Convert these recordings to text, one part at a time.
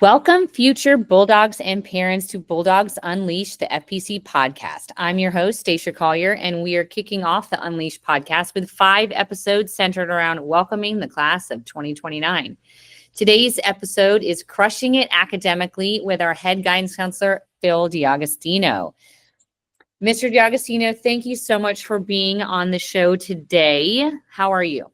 Welcome, future Bulldogs and parents, to Bulldogs Unleashed, the FPC podcast. I'm your host, Stacia Collier, and we are kicking off the Unleashed podcast with 5 episodes centered around welcoming the class of 2029. Today's episode is Crushing It Academically with our head guidance counselor, Phil D'Agostino. Mr. D'Agostino, thank you so much for being on the show today. How are you?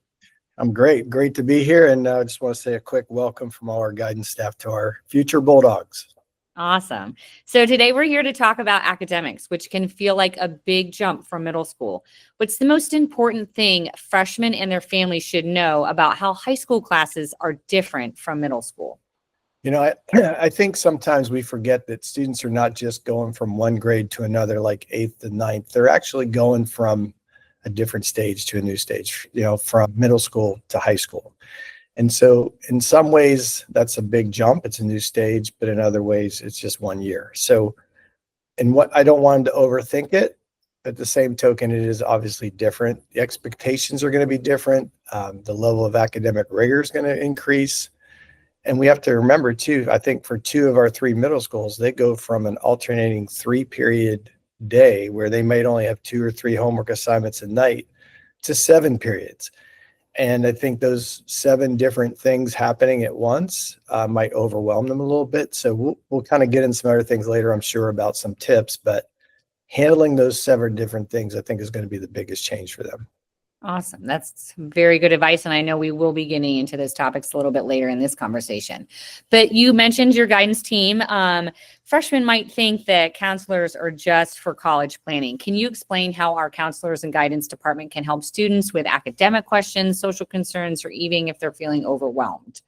I'm great. Great to be here. And I just want to say a quick welcome from all our guidance staff to our future Bulldogs. Awesome. So today we're here to talk about academics, which can feel like a big jump from middle school. What's the most important thing freshmen and their families should know about how high school classes are different from middle school? You know, I think sometimes we forget that students are not just going from one grade to another, like 8th to 9th. They're actually going from a different stage to a new stage, from middle school to high school. And so in some ways, that's a big jump. It's a new stage, but in other ways, it's just 1 year. So, and what I don't want them to overthink it. At the same token, it is obviously different. The expectations are going to be different. The level of academic rigor is going to increase. And we have to remember too, I think for 2 of our 3 middle schools, they go from an alternating 3-period day where they might only have 2 or 3 homework assignments a night to 7 periods. And I think those 7 different things happening at once might overwhelm them a little bit. So we'll kind of get in some other things later, I'm sure, about some tips, but handling those 7 different things, I think, is going to be the biggest change for them. Awesome. That's very good advice. And I know we will be getting into those topics a little bit later in this conversation. But you mentioned your guidance team. Freshmen might think that counselors are just for college planning. Can you explain how our counselors and guidance department can help students with academic questions, social concerns, or even if they're feeling overwhelmed?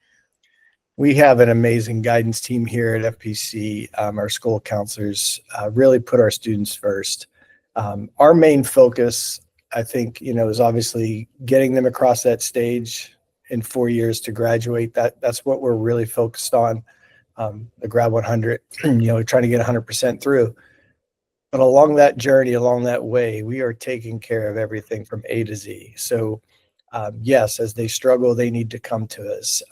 We have an amazing guidance team here at FPC. Our school counselors really put our students first. Our main focus, I think, is obviously getting them across that stage in 4 years to graduate. That's what we're really focused on. The grad 100, trying to get 100% through. But along that journey, along that way, we are taking care of everything from A to Z. So yes, as they struggle, they need to come to us.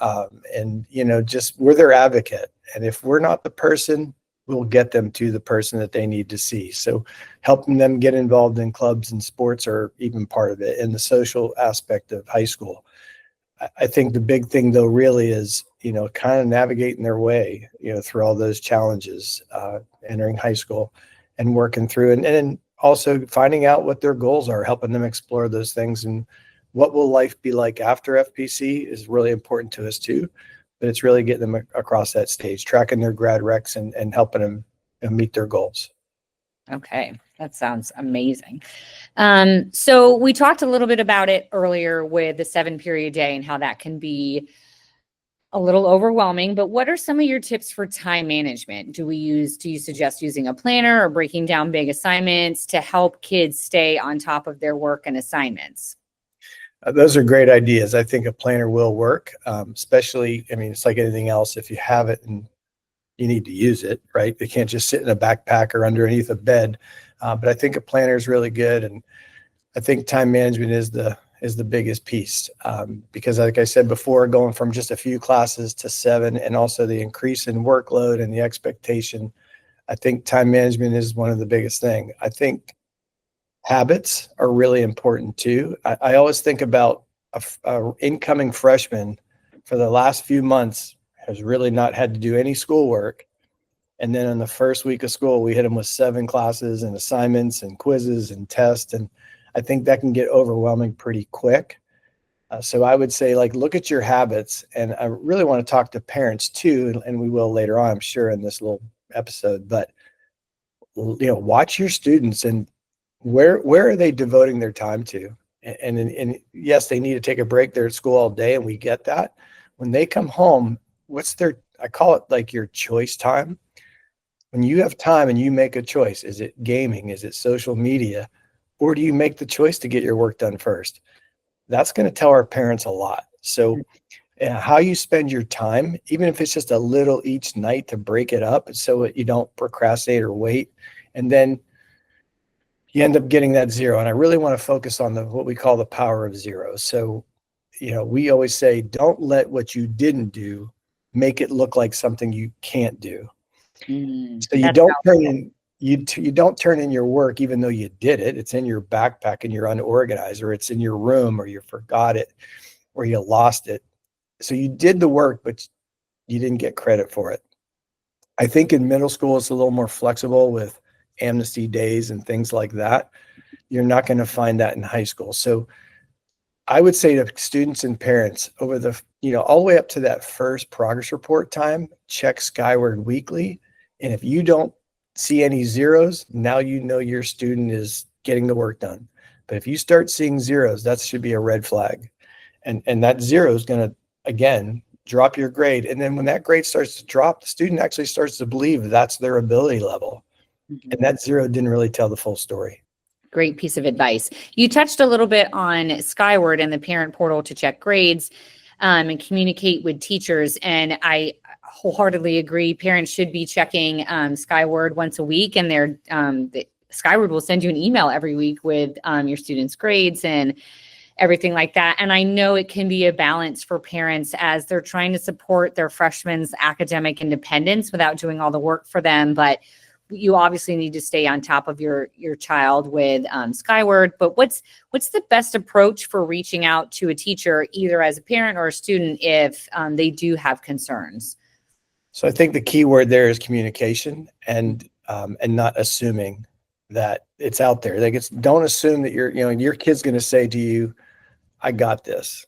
And we're their advocate. And if we're not the person, we'll get them to the person that they need to see. So helping them get involved in clubs and sports are even part of it. And the social aspect of high school. I think the big thing though really is, kind of navigating their way, through all those challenges, entering high school and working through and also finding out what their goals are, helping them explore those things. And what will life be like after FPC is really important to us too. But it's really getting them across that stage, tracking their grad recs and helping them meet their goals. Okay, that sounds amazing. So we talked a little bit about it earlier with the 7-period day and how that can be a little overwhelming, but what are some of your tips for time management? Do you suggest using a planner or breaking down big assignments to help kids stay on top of their work and assignments? Those are great ideas. I think a planner will work, especially, it's like anything else. If you have it and you need to use it, right? They can't just sit in a backpack or underneath a bed. But I think a planner is really good. And I think time management is the biggest piece because like I said before, going from just a few classes to 7 and also the increase in workload and the expectation, I think time management is one of the biggest things. I think habits are really important too. I always think about a incoming freshman for the last few months has really not had to do any schoolwork. And then in the first week of school, we hit them with 7 classes and assignments and quizzes and tests. And I think that can get overwhelming pretty quick. So I would say, look at your habits. And I really want to talk to parents too, and we will later on, I'm sure, in this little episode. But, watch your students and where are they devoting their time to? And yes, they need to take a break. They're at school all day, and we get that. When they come home, I call it like your choice time. When you have time and you make a choice, is it gaming? Is it social media? Or do you make the choice to get your work done first? That's going to tell our parents a lot. So how you spend your time, even if it's just a little each night to break it up so you don't procrastinate or wait. And then you end up getting that 0. And I really want to focus on what we call the power of 0. So, we always say, don't let what you didn't do make it look like something you can't do. So you That's don't turn powerful. in you don't turn in your work even though you did it. It's in your backpack and you're unorganized, or it's in your room, or you forgot it, or you lost it. So you did the work, but you didn't get credit for it. I think in middle school it's a little more flexible with amnesty days and things like that. You're not going to find that in high school. So I would say to students and parents over the, all the way up to that first progress report time, check Skyward weekly. And if you don't see any zeros, now you know your student is getting the work done. But if you start seeing zeros, that should be a red flag. And that zero is going to, again, drop your grade. And then when that grade starts to drop, the student actually starts to believe that's their ability level. And that zero didn't really tell the full story. Great piece of advice. You touched a little bit on Skyward and the parent portal to check grades and communicate with teachers. And I wholeheartedly agree. Parents should be checking Skyward once a week, and Skyward will send you an email every week with your students' grades and everything like that. And I know it can be a balance for parents as they're trying to support their freshmen academic independence without doing all the work for them. But you obviously need to stay on top of your child with Skyward. But what's the best approach for reaching out to a teacher, either as a parent or a student, if they do have concerns? So I think the key word there is communication, and not assuming that it's out there. Like, don't assume that your kid's going to say to you, "I got this."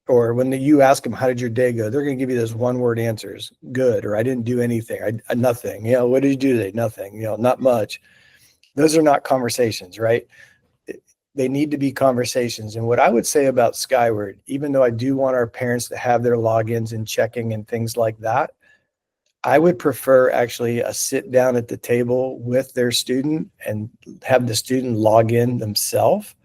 Or when you ask them, "How did your day go?" They're going to give you those one-word answers: "Good," or "I didn't do anything." Nothing. "What did you do today?" "Nothing." "Not much." Those are not conversations, right? They need to be conversations. And what I would say about Skyward, even though I do want our parents to have their logins and checking and things like that, I would prefer actually a sit down at the table with their student and have the student log in themselves.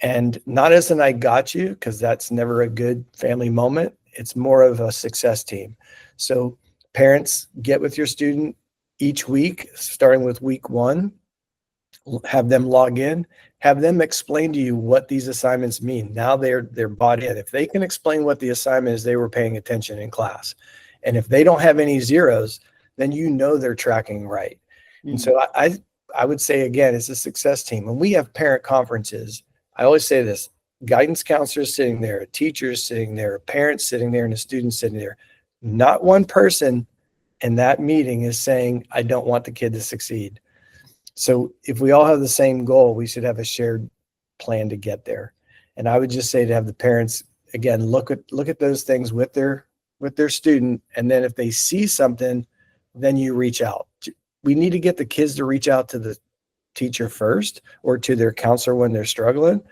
And not as an "I got you," because that's never a good family moment. It's more of a success team. So parents, get with your student each week, starting with week 1, have them log in, have them explain to you what these assignments mean. Now they're bought in. If they can explain what the assignment is, they were paying attention in class. And if they don't have any zeros, then they're tracking right. And so I would say, again, it's a success team. When we have parent conferences, I always say this: guidance counselors sitting there, a teacher sitting there, a parent sitting there, and a student sitting there. Not one person in that meeting is saying, "I don't want the kid to succeed." So if we all have the same goal, we should have a shared plan to get there. And I would just say to have the parents, again, look at those things with their student. And then if they see something, then you reach out. We need to get the kids to reach out to the teacher first, or to their counselor when they're struggling.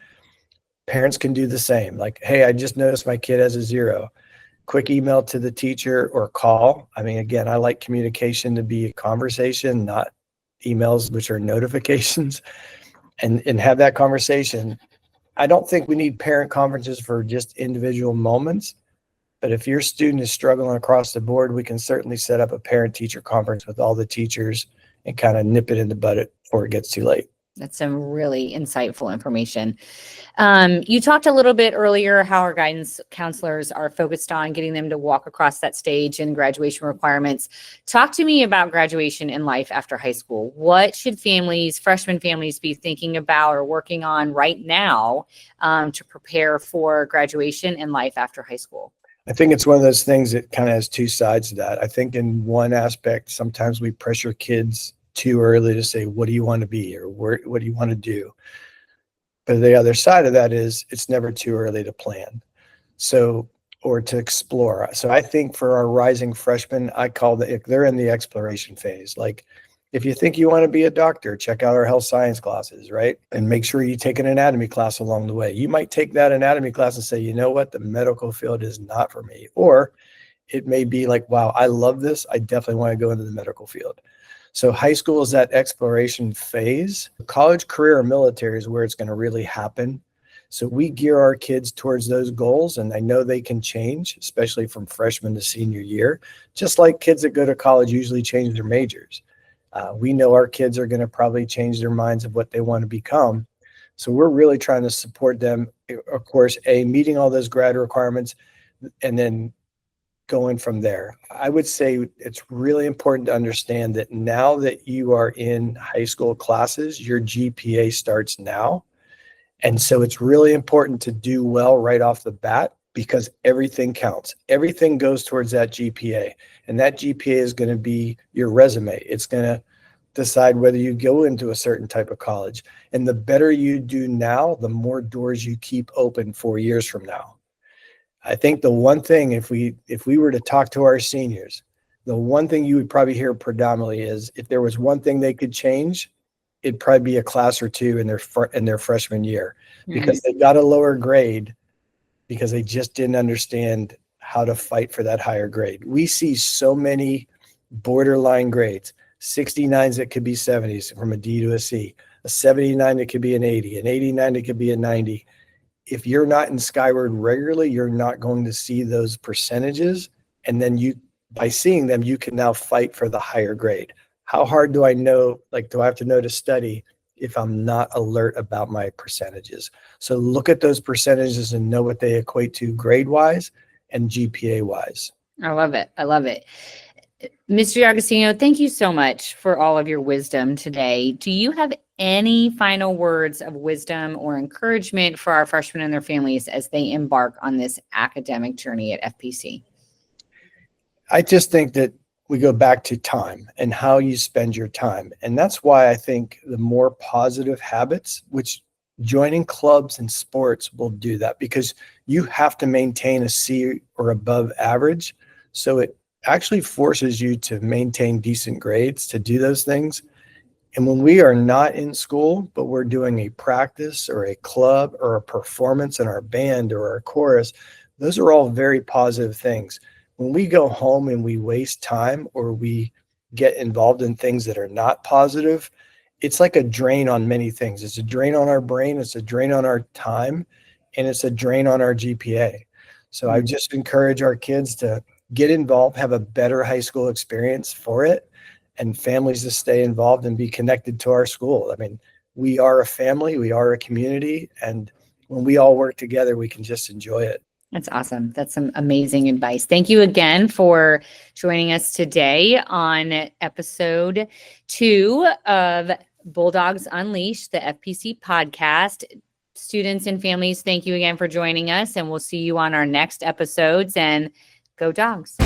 Parents can do the same. Like, "Hey, I just noticed my kid has a 0. Quick email to the teacher or call. I mean, again, I like communication to be a conversation, not emails, which are notifications, and have that conversation. I don't think we need parent conferences for just individual moments. But if your student is struggling across the board, we can certainly set up a parent-teacher conference with all the teachers and kind of nip it in the bud before it gets too late. That's some really insightful information. You talked a little bit earlier how our guidance counselors are focused on getting them to walk across that stage and graduation requirements. Talk to me about graduation in life after high school. What should freshman families be thinking about or working on right now to prepare for graduation and life after high school? I think it's one of those things that kind of has two sides to that. I think in one aspect, sometimes we pressure kids too early to say, "What do you want to be?" or "What do you want to do?" But the other side of that is it's never too early to plan. So, or to explore. So I think for our rising freshmen, they're in the exploration phase. Like, if you think you want to be a doctor, check out our health science classes, right? And make sure you take an anatomy class along the way. You might take that anatomy class and say, "You know what? The medical field is not for me." Or it may be like, "Wow, I love this. I definitely want to go into the medical field." So high school is that exploration phase. College, career, or military is where it's going to really happen. So we gear our kids towards those goals, and I know they can change, especially from freshman to senior year, just like kids that go to college usually change their majors. We know our kids are going to probably change their minds of what they want to become. So we're really trying to support them, of course, meeting all those grad requirements, and then going from there. I would say it's really important to understand that now that you are in high school classes, your GPA starts now. And so it's really important to do well right off the bat because everything counts. Everything goes towards that GPA. And that GPA is going to be your resume. It's going to decide whether you go into a certain type of college. And the better you do now, the more doors you keep open 4 years from now. I think the one thing, if we were to talk to our seniors, the one thing you would probably hear predominantly is if there was one thing they could change, it'd probably be a class or two in their freshman year, because they got a lower grade because they just didn't understand how to fight for that higher grade. We see so many borderline grades, 69s that could be 70s from a D to a C, a 79 that could be an 80, an 89 that could be a 90. If you're not in Skyward regularly, you're not going to see those percentages. And then by seeing them, you can now fight for the higher grade. How hard do I know, do I have to know to study if I'm not alert about my percentages? So look at those percentages and know what they equate to grade-wise and GPA-wise. I love it. I love it. Mr. Agostino, thank you so much for all of your wisdom today. Do you have any final words of wisdom or encouragement for our freshmen and their families as they embark on this academic journey at FPC? I just think that we go back to time and how you spend your time. And that's why I think the more positive habits, which joining clubs and sports will do that, because you have to maintain a C or above average. So it actually forces you to maintain decent grades to do those things. And when we are not in school, but we're doing a practice or a club or a performance in our band or our chorus, those are all very positive things. When we go home and we waste time or we get involved in things that are not positive, it's like a drain on many things. It's a drain on our brain, it's a drain on our time, and it's a drain on our GPA. So I just encourage our kids to get involved, have a better high school experience for it, and families to stay involved and be connected to our school. I mean, we are a family, we are a community, and when we all work together, we can just enjoy it. That's awesome. That's some amazing advice. Thank you again for joining us today on episode 2 of Bulldogs Unleashed, the FPC podcast. Students and families, thank you again for joining us, and we'll see you on our next episodes, and go Dogs.